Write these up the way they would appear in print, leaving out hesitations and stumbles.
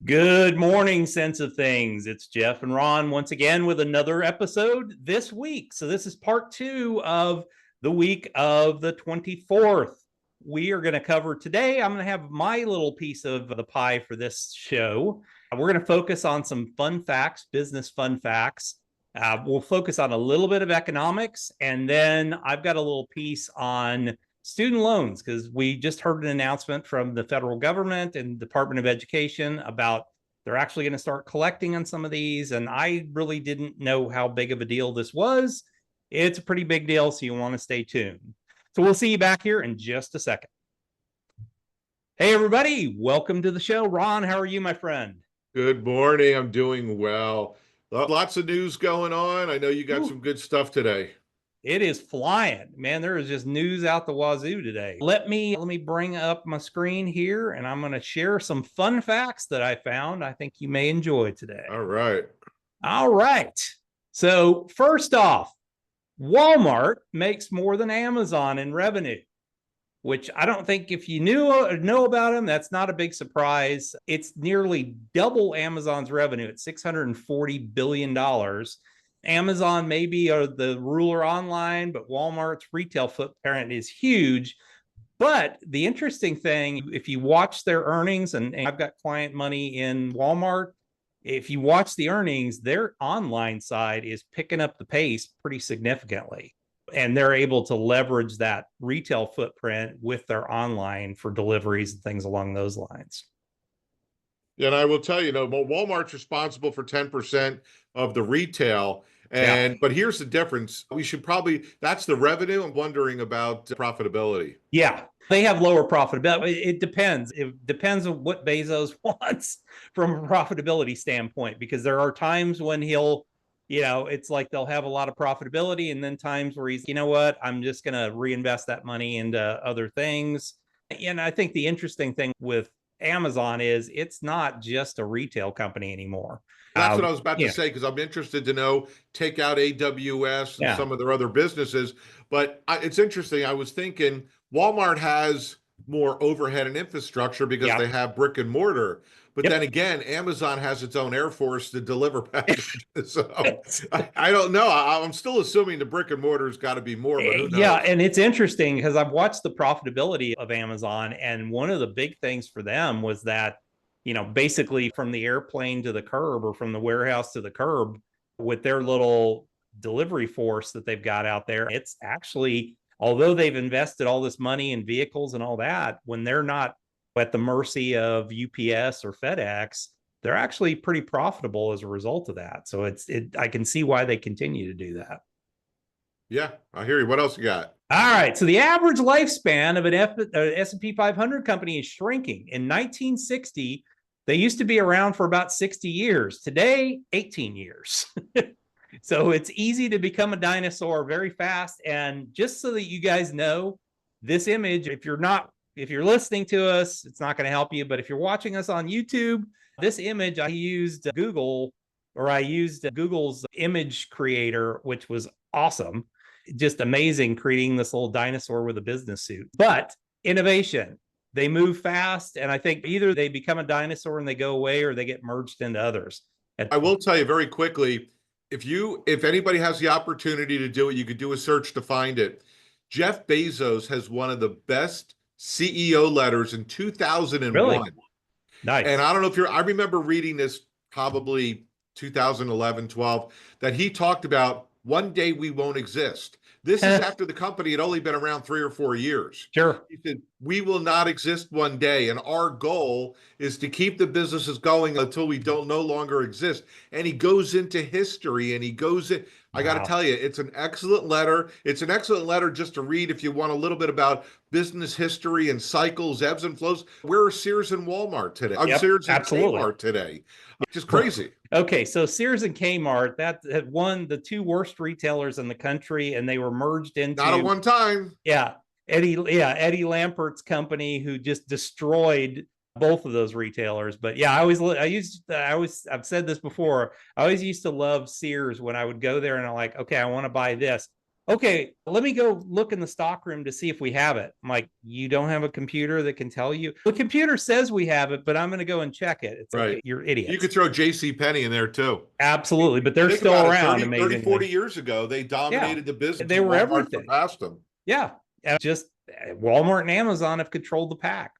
Good morning, Sense of Things. It's Jeff and Ron once again with another episode this week. So this is part two of the week of the 24th. We are going to cover today. I'm going to have my little piece of the pie for this show. We're going to focus on some fun facts, business fun facts. We'll focus on a little bit of economics, and then I've got a little piece on student loans, because we just heard an announcement from the federal government and Department of Education about they're actually going to start collecting on some of these. And I really didn't know how big of a deal this was. It's a pretty big deal, so you want to stay tuned. So we'll see you back here in just a second. Hey, everybody. Welcome to the show. Ron, how are you, my friend? Good morning. I'm doing well. Lots of news going on. I know you got some good stuff today. It is flying, man. There is just news out the wazoo today. Let me bring up my screen here, and I'm going to share some fun facts that I found I think you may enjoy today. All right. So first off, Walmart makes more than Amazon in revenue, which I don't think, if you know about them, that's not a big surprise. It's nearly double Amazon's revenue at $640 billion. Amazon maybe are the ruler online, but Walmart's retail footprint is huge. But the interesting thing, if you watch their earnings, and I've got client money in Walmart, if you watch the earnings, their online side is picking up the pace pretty significantly. And they're able to leverage that retail footprint with their online for deliveries and things along those lines. Yeah, and I will tell you, Walmart's responsible for 10% of the retail. But here's the difference. That's the revenue. I'm wondering about profitability. Yeah, they have lower profitability. It depends. It depends on what Bezos wants from a profitability standpoint, because there are times when it's like they'll have a lot of profitability, and then times where he's, you know what, I'm just going to reinvest that money into other things. And I think the interesting thing with Amazon is it's not just a retail company anymore. That's what I was about to say, because I'm interested to know, take out AWS and some of their other businesses. But it's interesting. I was thinking Walmart has more overhead and infrastructure because they have brick and mortar. But then again, Amazon has its own Air Force to deliver packages. So I don't know. I'm still assuming the brick and mortar's got to be more. But who knows? Yeah, and it's interesting because I've watched the profitability of Amazon, and one of the big things for them was that, basically from the airplane to the curb, or from the warehouse to the curb, with their little delivery force that they've got out there, it's actually, although they've invested all this money in vehicles and all that, when they're not at the mercy of UPS or FedEx, they're actually pretty profitable as a result of that. So I can see why they continue to do that. Yeah, I hear you. What else you got? All right. So the average lifespan of an S&P 500 company is shrinking. In 1960, they used to be around for about 60 years. Today, 18 years. So it's easy to become a dinosaur very fast. And just so that you guys know, this image, if you're listening to us, it's not going to help you. But if you're watching us on YouTube, this image, I used Google's image creator, which was awesome. Just amazing, creating this little dinosaur with a business suit. But innovation, they move fast. And I think either they become a dinosaur and they go away, or they get merged into others. I will tell you very quickly, if anybody has the opportunity to do it, you could do a search to find it. Jeff Bezos has one of the best CEO letters in 2001. Really? Nice. And I don't know I remember reading this probably 2011, 12, that he talked about one day we won't exist. This is after the company had only been around 3 or 4 years. Sure. He said, we will not exist one day. And our goal is to keep the businesses going until we no longer exist. And he goes into history, and he goes in. I got to tell you, it's an excellent letter. It's an excellent letter just to read if you want a little bit about business history and cycles, ebbs and flows. Where are Sears and Walmart today? Sears and Kmart today. Just crazy. Okay, so Sears and Kmart, that had won the two worst retailers in the country, and they were merged into. Not at one time. Yeah, Eddie Lampert's company, who just destroyed both of those retailers. But yeah, I've said this before. I always used to love Sears when I would go there, and I'm like, okay, I want to buy this. okay, let me go look in the stock room to see if we have it. I'm like, you don't have a computer that can tell you? The computer says we have it, but I'm going to go and check it. It's Right. okay, you're You idiots. could throw J.C. Penney in there too. Absolutely, but they're Think still about it, around, 30, 40 amazingly. years ago, they Yeah, dominated the business they and were Walmart everything. surpassed them. Yeah, just Walmart and Amazon have controlled the pack.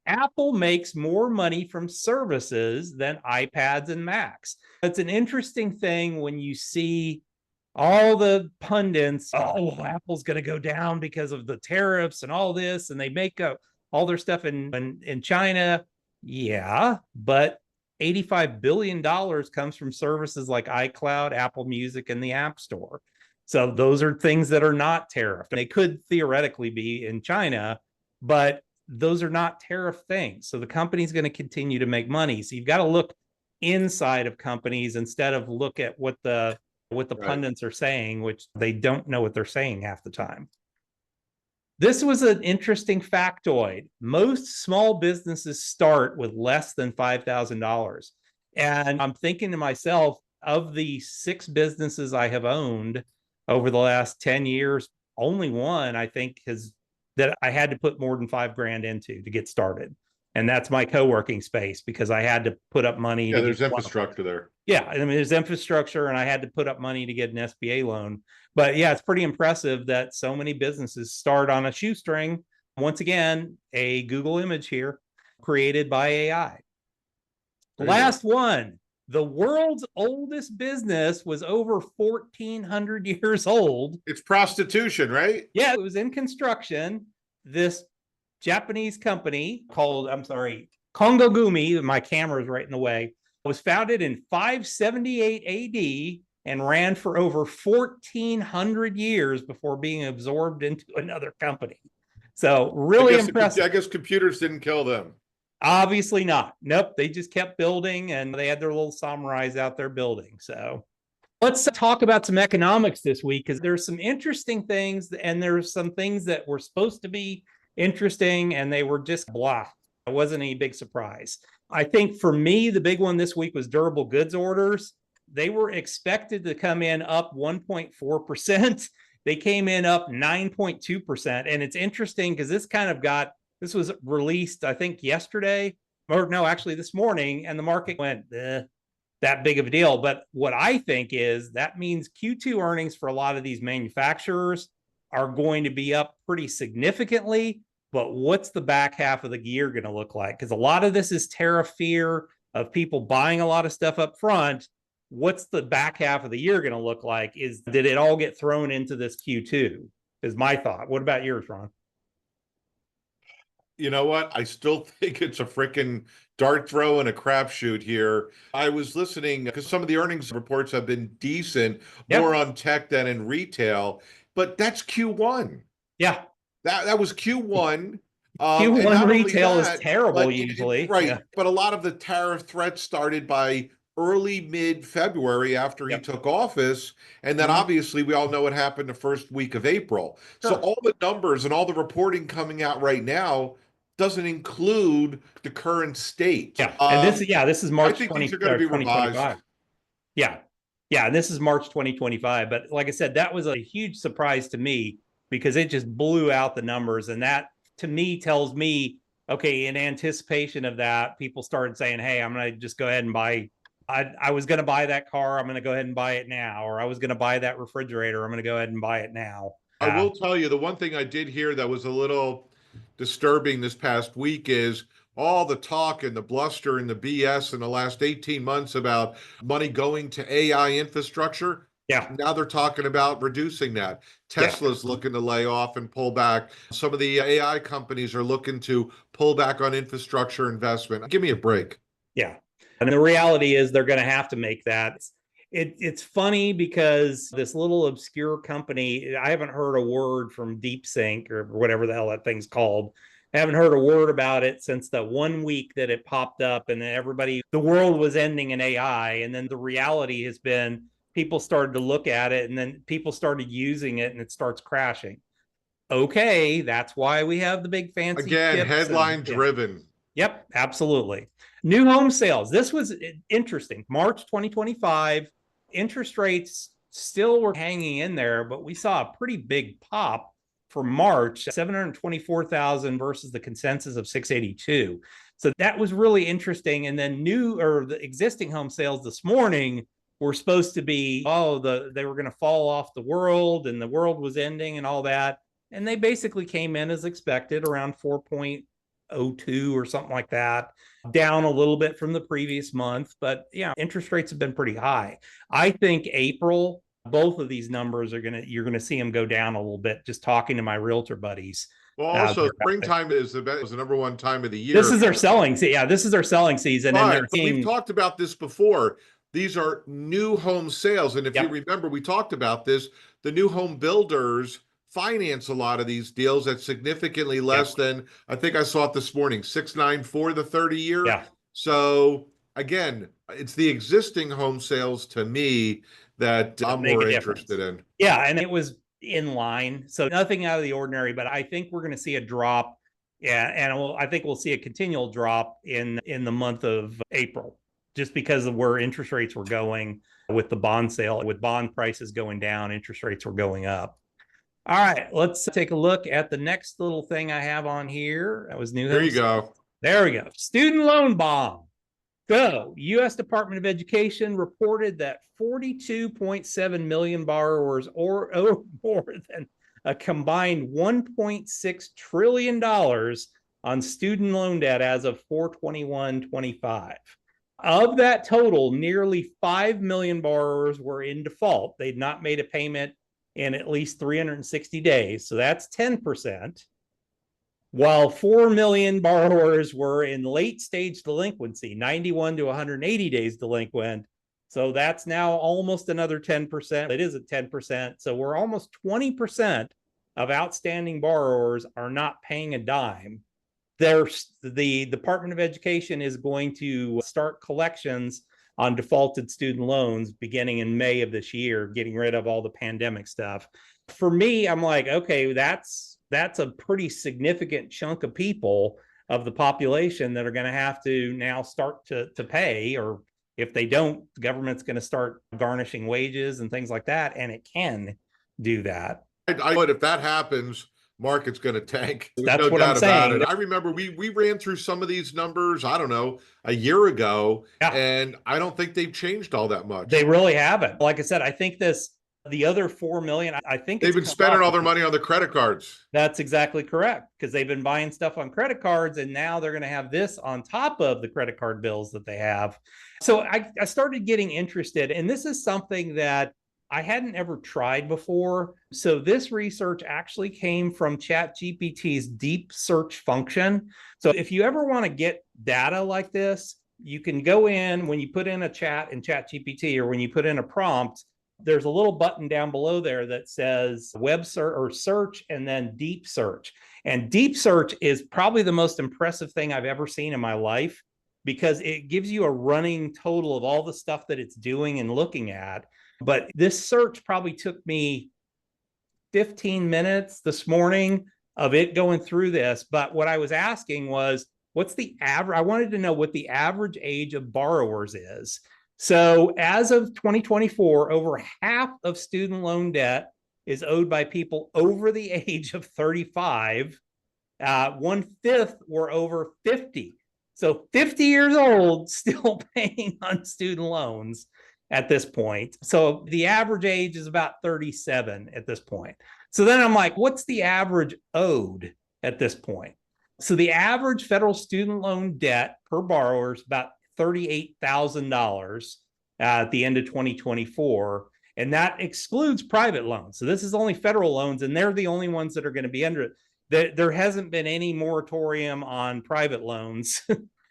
Apple makes more money from services than iPads and Macs. It's an interesting thing when you see all the pundits, oh, well, Apple's going to go down because of the tariffs and all this, and they make all their stuff in China. Yeah, but $85 billion comes from services like iCloud, Apple Music, and the App Store. So those are things that are not tariffed. They could theoretically be in China, but those are not tariff things. So the company's going to continue to make money. So you've got to look inside of companies instead of look at what the right. Pundits are saying, which they don't know what they're saying half the time. This was an interesting factoid. Most small businesses start with less than $5,000. And I'm thinking to myself, of the 6 businesses I have owned over the last 10 years, only one I think that I had to put more than $5,000 into to get started. And that's my co-working space, because I had to put up money. Yeah, there's infrastructure there. Yeah, I mean, there's infrastructure, and I had to put up money to get an SBA loan. But yeah, it's pretty impressive that so many businesses start on a shoestring. Once again, a Google image here created by AI. Last one. The world's oldest business was over 1,400 years old. It's prostitution, right? Yeah, it was in construction. This Japanese company called, Kongo Gumi, my camera is right in the way, was founded in 578 AD and ran for over 1,400 years before being absorbed into another company. So really impressive. I guess computers didn't kill them. Obviously not. Nope. They just kept building, and they had their little samurais out there building. So let's talk about some economics this week, because there's some interesting things, and there's some things that were supposed to be interesting and they were just blah. It wasn't any big surprise. I think for me, the big one this week was durable goods orders. They were expected to come in up 1.4%. They came in up 9.2%. And it's interesting because this was released, I think, yesterday, or no, actually this morning, and the market went, that big of a deal. But what I think is that means Q2 earnings for a lot of these manufacturers are going to be up pretty significantly. But what's the back half of the year going to look like? Because a lot of this is tariff fear of people buying a lot of stuff up front. What's the back half of the year going to look like? Did it all get thrown into this Q2? Is my thought. What about yours, Ron? You know what? I still think it's a freaking dart throw and a crapshoot here. I was listening because some of the earnings reports have been decent, more on tech than in retail, but that's Q1. Yeah. That was Q1. Q1 retail is terrible usually. Right. Yeah. But a lot of the tariff threats started by early mid-February after he took office. And then obviously we all know what happened the first week of April. Sure. So all the numbers and all the reporting coming out right now doesn't include the current state. Yeah. And this is March 20, these are going to be 2025. Revised. Yeah. Yeah. And this is March 2025. But like I said, that was a huge surprise to me, because it just blew out the numbers. And that to me tells me, okay, in anticipation of that, people started saying, hey, I'm going to just go ahead and buy. I was going to buy that car. I'm going to go ahead and buy it now. Or I was going to buy that refrigerator. I'm going to go ahead and buy it now. I will tell you, the one thing I did hear that was a little disturbing this past week is all the talk and the bluster and the BS in the last 18 months about money going to AI infrastructure. Yeah. Now they're talking about reducing that. Tesla's looking to lay off and pull back. Some of the AI companies are looking to pull back on infrastructure investment. Give me a break. Yeah. And the reality is they're going to have to make that. It's funny because this little obscure company, I haven't heard a word from DeepSync or whatever the hell that thing's called. I haven't heard a word about it since the 1 week that it popped up, and then the world was ending in AI. And then the reality has been people started to look at it, and then people started using it, and it starts crashing. Okay, that's why we have the big fancy. Again, headline driven. Yep, absolutely. New home sales. This was interesting. March 2025, interest rates still were hanging in there, but we saw a pretty big pop for March, 724,000 versus the consensus of 682. So that was really interesting. And then the existing home sales this morning were supposed to be, they were going to fall off the world and the world was ending and all that. And they basically came in as expected, around 4.02 or something like that, down a little bit from the previous month. But yeah, interest rates have been pretty high. I think April, both of these numbers you're going to see them go down a little bit, just talking to my realtor buddies. Well, also springtime is the number one time of the year. This is their selling season. Yeah, this is their selling season. But we've talked about this before. These are new home sales. And if you remember, we talked about this, the new home builders finance a lot of these deals at significantly less than, I think I saw it this morning, 694 the 30-year. Yeah. So again, it's the existing home sales to me that I'm more interested in. Yeah, and it was in line. So nothing out of the ordinary, but I think we're going to see a drop. Yeah, and I think we'll see a continual drop in the month of April, just because of where interest rates were going with the bond sale. With bond prices going down, interest rates were going up. All right, let's take a look at the next little thing I have on here. That was new. There you go. There we go. Student loan bond. So, U.S. Department of Education reported that 42.7 million borrowers owe more than a combined $1.6 trillion on student loan debt as of 4/21/25. Of that total, nearly 5 million borrowers were in default. They'd not made a payment in at least 360 days. So that's 10%. While 4 million borrowers were in late stage delinquency, 91 to 180 days delinquent. So that's now almost another 10%. It is at 10%. So we're almost 20% of outstanding borrowers are not paying a dime. The Department of Education is going to start collections on defaulted student loans beginning in May of this year, getting rid of all the pandemic stuff. For me, I'm like, okay, that's a pretty significant chunk of people of the population that are going to have to now start to pay, or if they don't, the government's going to start garnishing wages and things like that, and it can do that. But if that happens, market's going to tank. That's no what I'm saying. I remember we ran through some of these numbers, I don't know, a year ago, and I don't think they've changed all that much. They really haven't. Like I said, I think the other 4 million, I think they've been spending all their money on the credit cards. That's exactly correct, because they've been buying stuff on credit cards, and now they're going to have this on top of the credit card bills that they have. So I started getting interested, and this is something that I hadn't ever tried before. So this research actually came from ChatGPT's deep search function. So if you ever want to get data like this, you can go in when you put in a chat in ChatGPT, or when you put in a prompt, there's a little button down below there that says web search or search, and then deep search. And deep search is probably the most impressive thing I've ever seen in my life, because it gives you a running total of all the stuff that it's doing and looking at. But this search probably took me 15 minutes this morning of it going through this. But what I was asking was, what's the average? I wanted to know what the average age of borrowers is. So as of 2024, over half of student loan debt is owed by people over the age of 35. 1/5 were over 50. So 50 years old, still paying on student loans at this point. So the average age is about 37 at this point. So then I'm like, what's the average owed at this point? So the average federal student loan debt per borrower is about $38,000 at the end of 2024. And that excludes private loans. So this is only federal loans, and they're the only ones that are going to be under it. There hasn't been any moratorium on private loans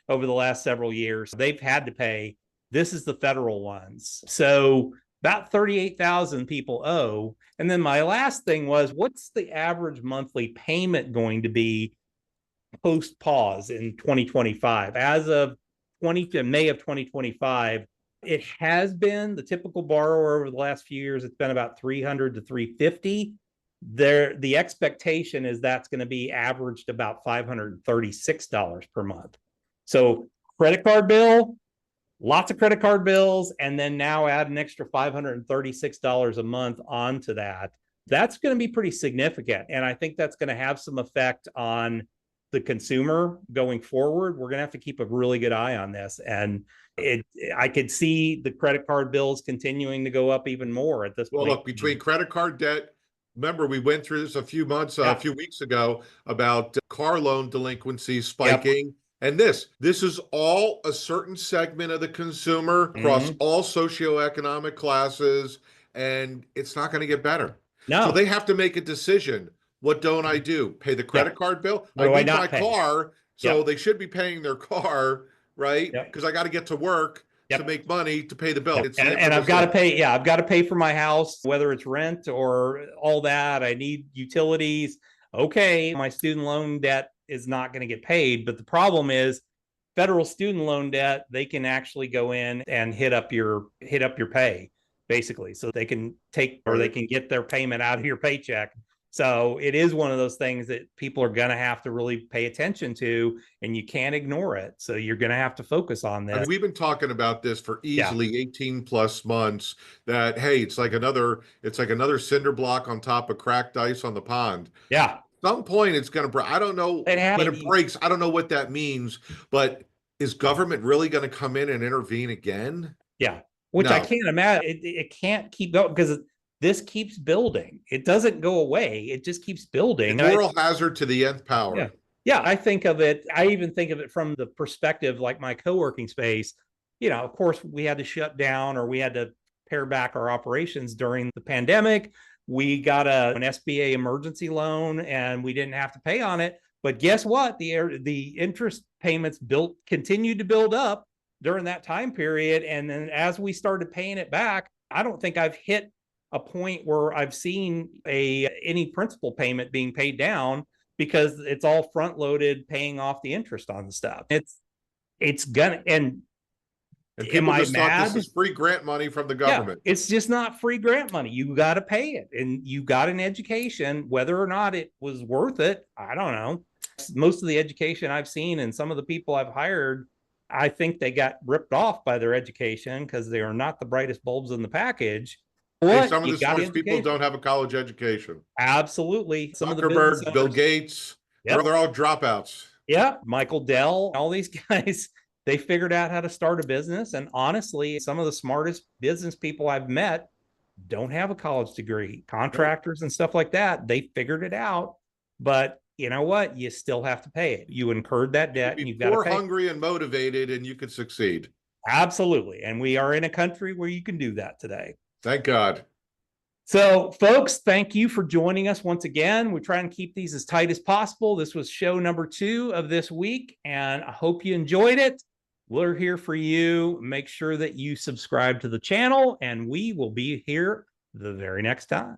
over the last several years. They've had to pay. This is the federal ones. So about 38,000 people owe. And then my last thing was, what's the average monthly payment going to be post pause in 2025? As of May of 2025, it has been the typical borrower over the last few years. It's been about 300 to 350. The expectation is that's going to be averaged about $536 per month. So credit card bill, lots of credit card bills, and then now add an extra $536 a month onto that. That's going to be pretty significant. And I think that's going to have some effect on the consumer going forward. We're going to have to keep a really good eye on this. And I could see the credit card bills continuing to go up even more at this point. Well, look, between credit card debt, remember we went through this a few weeks ago about car loan delinquencies spiking. Yep. And this is all a certain segment of the consumer across all socioeconomic classes, and it's not going to get better. No. So they have to make a decision. What don't I do? Pay the credit card bill? I need my car, so they should be paying their car, right? Because I got to get to work to make money to pay the bill. And I've got to pay. Yeah, I've got to pay for my house, whether it's rent or all that. I need utilities. Okay, my student loan debt is not going to get paid. But the problem is federal student loan debt, they can actually go in and hit up your pay, basically. So they can take, or they can get their payment out of your paycheck. So it is one of those things that people are going to have to really pay attention to, and you can't ignore it. So you're going to have to focus on this. I mean, we've been talking about this for easily 18 plus months, that, hey, it's like another cinder block on top of cracked ice on the pond. Yeah. At some point it's going to break. I don't know when it breaks. I don't know what that means, but is government really going to come in and intervene again? Yeah. Which I can't imagine. It can't keep going, because this keeps building. It doesn't go away. It just keeps building. Moral hazard to the nth power. Yeah. Yeah. I even think of it from the perspective, like my co-working space, of course we had to shut down, or we had to pare back our operations during the pandemic. We got an SBA emergency loan and we didn't have to pay on it. But guess what? The interest payments continued to build up during that time period. And then as we started paying it back, I don't think I've hit a point where I've seen any principal payment being paid down, because it's all front loaded, paying off the interest on the stuff. It's gonna, and people just thought this is free grant money from the government. Yeah, it's just not free grant money. You got to pay it, and you got an education. Whether or not it was worth it, I don't know. Most of the education I've seen and some of the people I've hired, I think they got ripped off by their education because they are not the brightest bulbs in the package. Hey, some of the smartest people don't have a college education. Absolutely. Zuckerberg, Bill Gates, they're all dropouts. Yeah. Michael Dell, all these guys, they figured out how to start a business. And honestly, some of the smartest business people I've met don't have a college degree. Contractors and stuff like that, they figured it out. But you know what? You still have to pay it. You incurred that debt, and you've got to pay. You're hungry and motivated, and you could succeed. Absolutely. And we are in a country where you can do that today. Thank God. So, folks, thank you for joining us once again. We try and keep these as tight as possible. This was show number 2 of this week, and I hope you enjoyed it. We're here for you. Make sure that you subscribe to the channel, and we will be here the very next time.